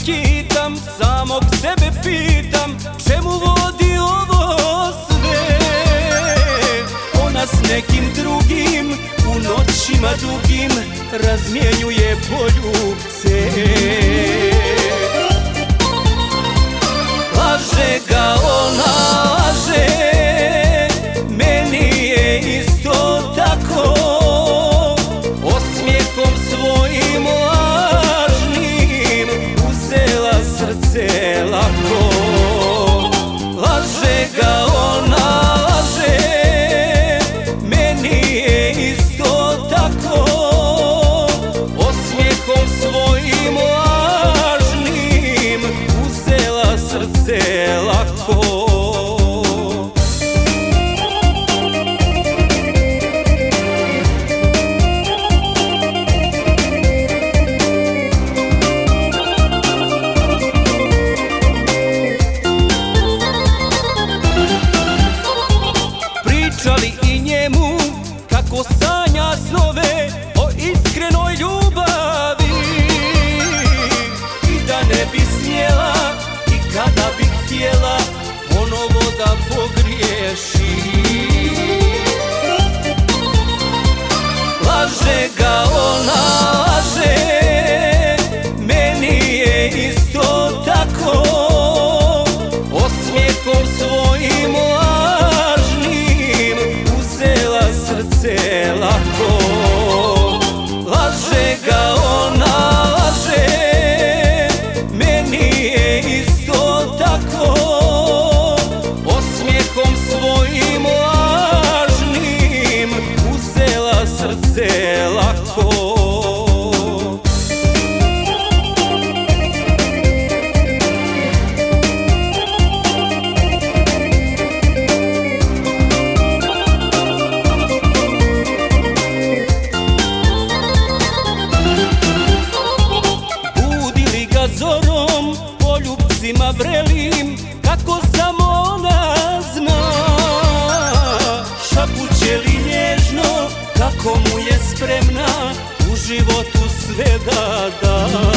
skitam, samog sebe pitam, čemu vodi ovo sve? Ona s nekim drugim u noćima dugim razmjenjuje poljubce. Laže ga ona, laže, meni je isto tako, osmijehom svojim lažnim uzela srce lako. Laže ga ona, laže, meni je isto tako, osmijehom svojim lažnim uzela srce lako. Pričali i njemu kako sanja snove o iskrenoj ljubavi, i da ne bi smjela i kada bi htjela ponovo da pogriješi. Laže ga ona, laže, meni je isto tako, osmijehom svojim lažnim uzela srce lako. Laže ga ona, laže, meni je isto tako, osmijehom svojim lažnim uzela srce lako. Zorom poljubcima vrelim, kako samo ona zna. Šapuće li nježno, kako mu je spremna u životu sve da da.